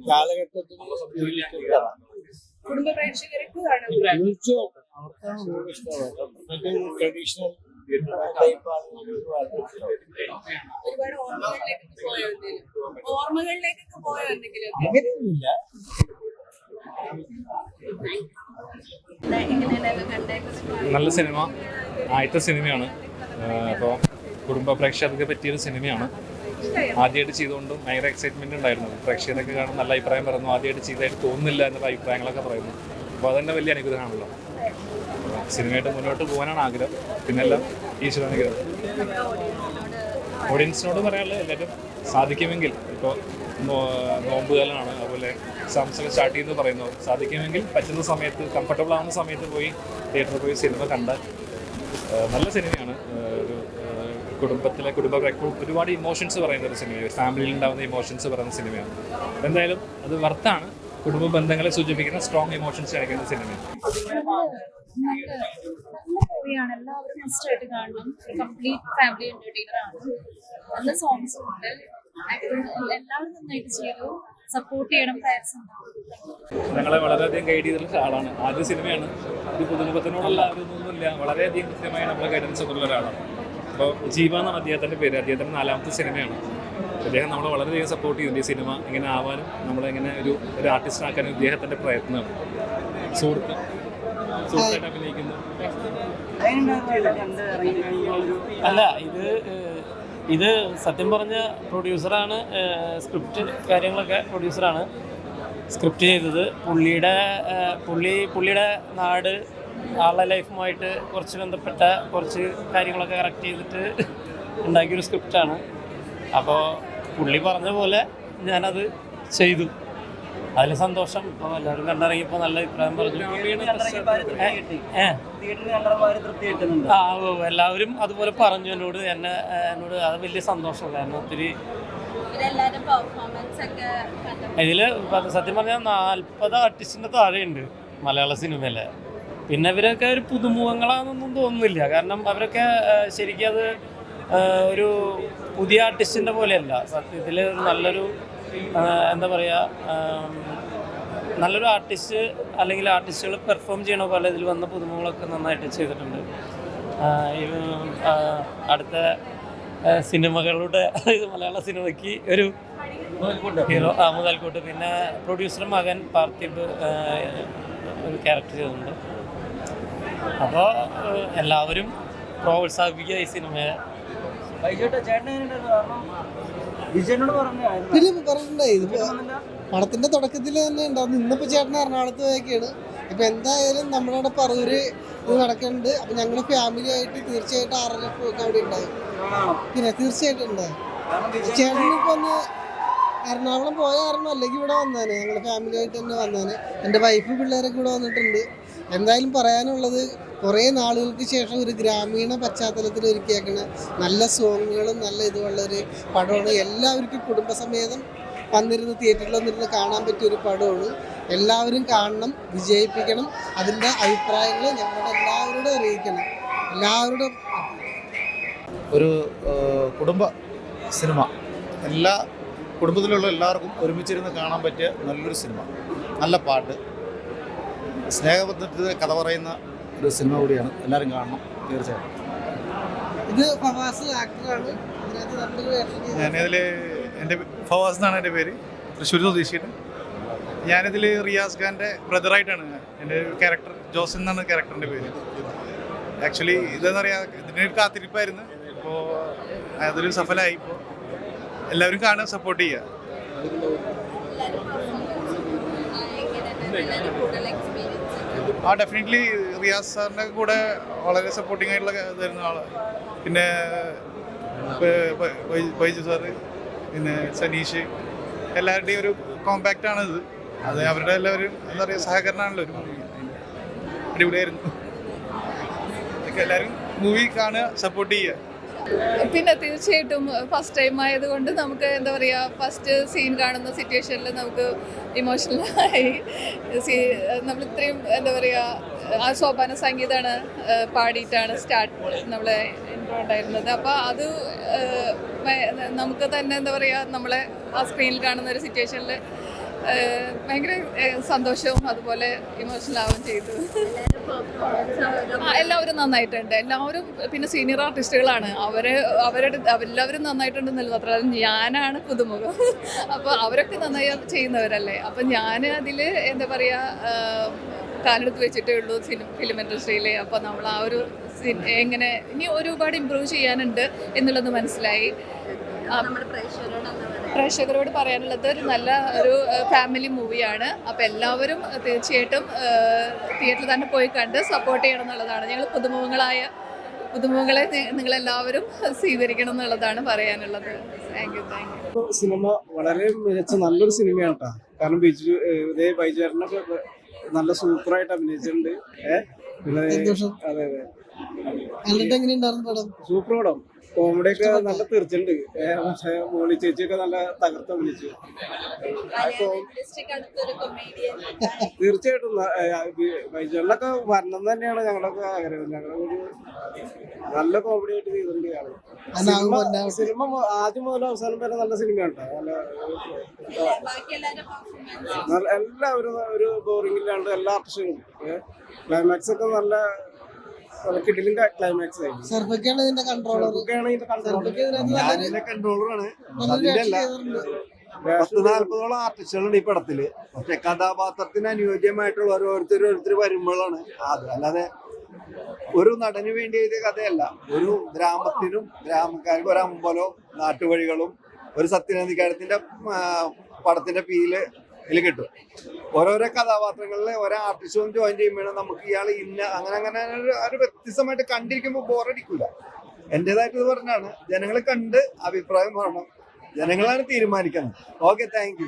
കാലഘട്ടത്തിൽ കുടുംബ പ്രേക്ഷകർക്ക് തീർച്ചയായിട്ടും അവർക്കാണ് കൂടുതൽ ഇഷ്ടമായത്. ട്രഡീഷണൽ ഒരുപാട് ഓർമ്മകളിലേക്കൊക്കെ പോയോ എന്തെങ്കിലും? അങ്ങനെയൊന്നുമില്ല. നല്ല സിനിമ, ആദ്യത്തെ സിനിമയാണ്. അപ്പോൾ കുടുംബ പ്രേക്ഷകർക്ക് പറ്റിയൊരു സിനിമയാണ്. ആദ്യമായിട്ട് ചെയ്തുകൊണ്ടും ഭയങ്കര എക്സൈറ്റ്മെൻറ്റ് ഉണ്ടായിരുന്നു. പ്രേക്ഷകരൊക്കെ കാണാൻ നല്ല അഭിപ്രായം പറയുന്നു. ആദ്യമായിട്ട് ചെയ്തതായിട്ട് തോന്നുന്നില്ല എന്നുള്ള അഭിപ്രായങ്ങളൊക്കെ പറയുന്നു. അപ്പോൾ അതെന്നെ വലിയ അനുഗ്രഹമാണല്ലോ. സിനിമയായിട്ട് മുന്നോട്ട് പോകാനാണ് ആഗ്രഹം. പിന്നെല്ലാം ഈശ്വരാനുഗ്രഹം. ഓഡിയൻസിനോട് പറയാനുള്ളത് എല്ലാവരും സാധിക്കുമെങ്കിൽ, ഇപ്പോൾ നോമ്പുകാലമാണ്, അതുപോലെ എക്സാംസൊക്കെ സ്റ്റാർട്ട് ചെയ്യുന്നത് പറയുന്നു, സാധിക്കുമെങ്കിൽ പറ്റുന്ന സമയത്ത്, കംഫർട്ടബിൾ ആവുന്ന സമയത്ത് പോയി തിയേറ്ററിൽ പോയി സിനിമ കണ്ടാൽ നല്ല സിനിമയാണ്. ഒരു കുടുംബത്തിലെ ഒരുപാട് ഇമോഷൻസ് പറയുന്ന ഒരു സിനിമയാണ്. ഫാമിലിയിൽ ഉണ്ടാകുന്ന ഇമോഷൻസ് പറയുന്ന സിനിമയാണ്. എന്തായാലും അത് വർത്താണ്. കുടുംബ ബന്ധങ്ങളെ സൂചിപ്പിക്കുന്ന സ്ട്രോങ് ഇമോഷൻസ് കാണിക്കുന്ന സിനിമയാണ്. നല്ല മൂവിയാണ്, എല്ലാവരും മസ്റ്റായിട്ട് കാണണം. കംപ്ലീറ്റ് ഫാമിലി എന്റർടൈനർ ആണ്. നല്ല സോങ്സ് ഉണ്ട്, എല്ലാവരും നന്നായിട്ട് ചെയ്തു. സപ്പോർട്ട് ചെയ്യണം, പ്രയർസ് ഉണ്ടാവും. ഞങ്ങളെ വളരെയധികം ഗൈഡ് ചെയ്തിട്ടുള്ള ആളാണ്. ആദ്യ സിനിമയാണ്. ഒരു പുതുമുഖത്തിനോടുള്ള ഒന്നുമില്ല, വളരെയധികം കൃത്യമായി നമ്മളെ ഗൈഡൻസ് ഒക്കെ ഉള്ള ഒരാളാണ്. അപ്പോൾ ജീവ എന്നാണ് അദ്ദേഹത്തിൻ്റെ പേര്. അദ്ദേഹത്തിൻ്റെ 4ാമത്തെ സിനിമയാണ്. അദ്ദേഹം നമ്മളെ വളരെയധികം സപ്പോർട്ട് ചെയ്യുന്നുണ്ട്. ഈ സിനിമ ഇങ്ങനെ ആവാനും നമ്മളെങ്ങനെ ഒരു ആർട്ടിസ്റ്റാക്കാനും ഇദ്ദേഹത്തിൻ്റെ പ്രയത്നമാണ്. സുഹൃത്തായിട്ട് അഭിനയിക്കുന്നു. അല്ല, ഇത് സത്യം പറഞ്ഞ പ്രൊഡ്യൂസറാണ്. സ്ക്രിപ്റ്റ് കാര്യങ്ങളൊക്കെ പ്രൊഡ്യൂസറാണ് സ്ക്രിപ്റ്റ് ചെയ്തത്. പുള്ളിയുടെ നാട്, ആളുടെ ലൈഫുമായിട്ട് കുറച്ച് ബന്ധപ്പെട്ട കുറച്ച് കാര്യങ്ങളൊക്കെ കറക്റ്റ് ചെയ്തിട്ട് ഉണ്ടാക്കിയൊരു സ്ക്രിപ്റ്റാണ്. അപ്പോൾ പുള്ളി പറഞ്ഞ പോലെ ഞാനത് ചെയ്തു. അതിൽ സന്തോഷം. ഇപ്പോൾ എല്ലാവരും കണ്ടിറങ്ങിയപ്പോൾ നല്ല അഭിപ്രായം പറഞ്ഞു. എല്ലാവരും അതുപോലെ പറഞ്ഞു എന്നോട് അത് വലിയ സന്തോഷം. കാരണം ഒത്തിരി ഇതിൽ സത്യം പറഞ്ഞാൽ 40 ആർട്ടിസ്റ്റിൻ്റെ താഴെയുണ്ട് മലയാള സിനിമയിലെ. പിന്നെ ഇവരൊക്കെ ഒരു പുതുമുഖങ്ങളാണെന്നൊന്നും തോന്നുന്നില്ല. കാരണം അവരൊക്കെ ശരിക്കും അത് ഒരു പുതിയ ആർട്ടിസ്റ്റിൻ്റെ പോലെയല്ല. സത്യത്തിൽ നല്ലൊരു എന്താ പറയുക, നല്ലൊരു ആർട്ടിസ്റ്റ് അല്ലെങ്കിൽ ആർട്ടിസ്റ്റുകൾ പെർഫോം ചെയ്യണ പോലെ ഇതിൽ വന്ന പുതുമുഖങ്ങളൊക്കെ നന്നായിട്ട് ചെയ്തിട്ടുണ്ട്. അടുത്ത സിനിമകളുടെ മലയാള സിനിമയ്ക്ക് ഒരു ഹീറോ മുതൽക്കൂട്ട്. പിന്നെ പ്രൊഡ്യൂസറുടെ മകൻ പാർത്ഥിബ് ഒരു ക്യാരക്ടർ ചെയ്തിട്ടുണ്ട്. അപ്പോൾ എല്ലാവരും പ്രോത്സാഹിപ്പിക്കുക ഈ സിനിമയെ. പിന്നെ പറഞ്ഞിട്ടുണ്ടായി, പടത്തിന്റെ തുടക്കത്തിൽ തന്നെ ഉണ്ടാവും. ഇന്നിപ്പോ ചേട്ടൻ എറണാകുളത്ത് പോയൊക്കെയാണ്. ഇപ്പൊ എന്തായാലും നമ്മളവിടെ പറവൂര് ഇത് നടക്കുന്നുണ്ട്. അപ്പൊ ഞങ്ങളുടെ ഫാമിലി ആയിട്ട് തീർച്ചയായിട്ടും 6:30 അവിടെ ഉണ്ടാവും. പിന്നെ തീർച്ചയായിട്ടും ഉണ്ടാവും. ചേട്ടനിപ്പോ ഒന്ന് എറണാകുളം പോയ കാരണം അല്ലെങ്കിൽ ഇവിടെ വന്നാണ്. ഞങ്ങളുടെ ഫാമിലി ആയിട്ട് തന്നെ വന്നാണ്. എൻ്റെ വൈഫ് പിള്ളേരൊക്കെ ഇവിടെ വന്നിട്ടുണ്ട്. എന്തായാലും പറയാനുള്ളത്, കുറേ നാളുകൾക്ക് ശേഷം ഒരു ഗ്രാമീണ പശ്ചാത്തലത്തിൽ ഒരുക്കിയേക്കണ നല്ല സോങ്ങുകളും നല്ല ഇതുമുള്ളൊരു പടമാണ്. എല്ലാവർക്കും കുടുംബസമേതം വന്നിരുന്ന് തിയേറ്ററിൽ വന്നിരുന്ന് കാണാൻ പറ്റിയൊരു പടമാണ്. എല്ലാവരും കാണണം, വിജയിപ്പിക്കണം. അതിൻ്റെ അഭിപ്രായങ്ങൾ ഞങ്ങളുടെ എല്ലാവരോടും അറിയിക്കണം. എല്ലാവരോടും ഒരു കുടുംബ സിനിമ, എല്ലാ കുടുംബത്തിലുള്ള എല്ലാവർക്കും ഒരുമിച്ചിരുന്ന് കാണാൻ പറ്റിയ നല്ലൊരു സിനിമ. നല്ല പാട്ട്, സ്നേഹബന്ധത്തിൽ കഥ പറയുന്ന ഒരു സിനിമ കൂടിയാണ്. എല്ലാവരും കാണണം തീർച്ചയായിട്ടും. ഇത് ഫവാസ് ആക്ടറാണ്. ഞാനിതിൽ എൻ്റെ ഫവാസ് എന്നാണ് എൻ്റെ പേര്, തൃശ്ശൂർ സ്വദേശിയുടെ. ഞാനിതിൽ റിയാസ് ഖാൻ്റെ ബ്രദറായിട്ടാണ്. എൻ്റെ ക്യാരക്ടർ ജോസ് എന്നാണ് ക്യാരക്ടറിൻ്റെ പേര്. ആക്ച്വലി ഇതെന്ന് പറയുക, ഇതിനൊരു കാത്തിരിപ്പായിരുന്നു. ഇപ്പോൾ അതൊരു സഫലമായി. ഇപ്പോൾ എല്ലാവരും കാണാൻ സപ്പോർട്ട് ചെയ്യുക. ഡെഫിനറ്റ്ലി റിയാസ് സാറിൻ്റെ കൂടെ വളരെ സപ്പോർട്ടിങ് ആയിട്ടുള്ള ഇതായിരുന്നു ആള്. പിന്നെ ബൈജു സാറ്, പിന്നെ സനീഷ്, എല്ലാവരുടെയും ഒരു കോമ്പാക്റ്റ് ആണിത്. അത് അവരുടെ എല്ലാവരും എന്താ പറയുക സഹകരണമാണല്ലോ ഒരു മൂവി. അടിപൊളിയായിരുന്നു. എല്ലാവരും മൂവി കാണുക, സപ്പോർട്ട് ചെയ്യുക. പിന്നെ തീർച്ചയായിട്ടും ഫസ്റ്റ് ടൈം ആയതുകൊണ്ട് നമുക്ക് എന്താ പറയുക, ഫസ്റ്റ് സീൻ കാണുന്ന സിറ്റുവേഷനിൽ നമുക്ക് ഇമോഷണലായി നമ്മൾ ഇത്രയും എന്താ പറയുക ആ സോപാന സംഗീതമാണ് പാടിയിട്ടാണ് നമ്മളെ ഇൻട്രോ ഉണ്ടായിരുന്നത്. അപ്പോൾ അത് നമുക്ക് തന്നെ എന്താ പറയുക നമ്മളെ ആ സ്ക്രീനിൽ കാണുന്ന ഒരു സിറ്റുവേഷനിൽ ഭയങ്കര സന്തോഷവും അതുപോലെ ഇമോഷണൽ ആവുകയും ചെയ്തു. എല്ലാവരും നന്നായിട്ടുണ്ട്. എല്ലാവരും പിന്നെ സീനിയർ ആർട്ടിസ്റ്റുകളാണ്. അവരെല്ലാവരും നന്നായിട്ടുണ്ടെന്നല്ല മാത്രമല്ല ഞാനാണ് പുതുമുഖം. അപ്പോൾ അവരൊക്കെ നന്നായി ചെയ്യുന്നവരല്ലേ. അപ്പം ഞാൻ അതിൽ എന്താ പറയുക കാലെടുത്ത് വെച്ചിട്ടേ ഉള്ളൂ ഫിലിം ഇൻഡസ്ട്രിയിൽ. അപ്പോൾ നമ്മൾ ആ ഒരു എങ്ങനെ ഇനി ഒരുപാട് ഇമ്പ്രൂവ് ചെയ്യാനുണ്ട് എന്നുള്ളത് മനസ്സിലായി. പ്രേക്ഷകരോട് പറയാനുള്ളത് ഒരു നല്ല ഒരു ഫാമിലി മൂവിയാണ്. അപ്പോൾ എല്ലാവരും തീർച്ചയായിട്ടും തിയേറ്ററിൽ തന്നെ പോയി കണ്ട് സപ്പോർട്ട് ചെയ്യണം എന്നുള്ളതാണ്. ഞങ്ങൾ പുതുമുഖങ്ങളെ നിങ്ങളെല്ലാവരും സ്വീകരിക്കണം എന്നുള്ളതാണ് പറയാനുള്ളത്. Thank you. സിനിമ വളരെ മികച്ച നല്ലൊരു സിനിമയാണ് കേട്ടോ. കാരണം ബൈജുചേട്ടനൊക്കെ നല്ല സൂപ്പറായിട്ട് അഭിനയിച്ചിട്ടുണ്ട്. അതെ സൂപ്പർ പടം. കോമഡി ഒക്കെ നല്ല തീർച്ചയുണ്ട്. പക്ഷേ മോളി ചേച്ചിയൊക്കെ നല്ല തകർത്ത് അഭിനയിച്ചു. തീർച്ചയായിട്ടും ബൈജുചേട്ടനൊക്കെ വരണം തന്നെയാണ് ഞങ്ങളൊക്കെ ആഗ്രഹം. ഞങ്ങളൊരു നല്ല കോമഡി ആയിട്ട് ചെയ്തിട്ടുണ്ട്. സിനിമ ആദ്യം മുതൽ അവസാനം വരെ നല്ല സിനിമയാണ് കേട്ടോ. നല്ല എല്ലാവരും ഒരു ബോറിംഗ് ഇല്ലാണ്ട് എല്ലാ ആർട്ടിസ്റ്റുകളും ക്ലൈമാക്സ് ഒക്കെ നല്ല കിടിലും ക്ലൈമാക്സ് ആയിരുന്നു. കൺട്രോളറാണ്. 40-40 ആർട്ടിസ്റ്റുകളുണ്ട് ഈ പടത്തില്. പക്ഷെ കഥാപാത്രത്തിന് അനുയോജ്യമായിട്ടുള്ള ഓരോരുത്തർ വരുമ്പോഴാണ് അത്. അല്ലാതെ ഒരു നടന് വേണ്ടി എഴുതിയ കഥയല്ല. ഒരു ഗ്രാമത്തിനും ഗ്രാമക്കാർക്കും ഒരു അമ്പലവും നാട്ടുവഴികളും ഒരു സത്യനന്ദിക്കാരത്തിന്റെ പടത്തിന്റെ ഇതിൽ കിട്ടും. ഓരോരോ കഥാപാത്രങ്ങളിൽ ഓരോ ആർട്ടിസ്റ്റും ജോയിൻ ചെയ്യുമ്പോഴാണ് നമുക്ക് ഇയാൾ അങ്ങനെ ഒരു വ്യത്യസ്തമായിട്ട് കണ്ടിരിക്കുമ്പോൾ ബോറടിക്കൂല. എന്റേതായിട്ട് പറഞ്ഞാണ് ജനങ്ങൾ കണ്ട് അഭിപ്രായം പറയണം. ജനങ്ങളാണ് തീരുമാനിക്കുന്നത്. Okay, thank you.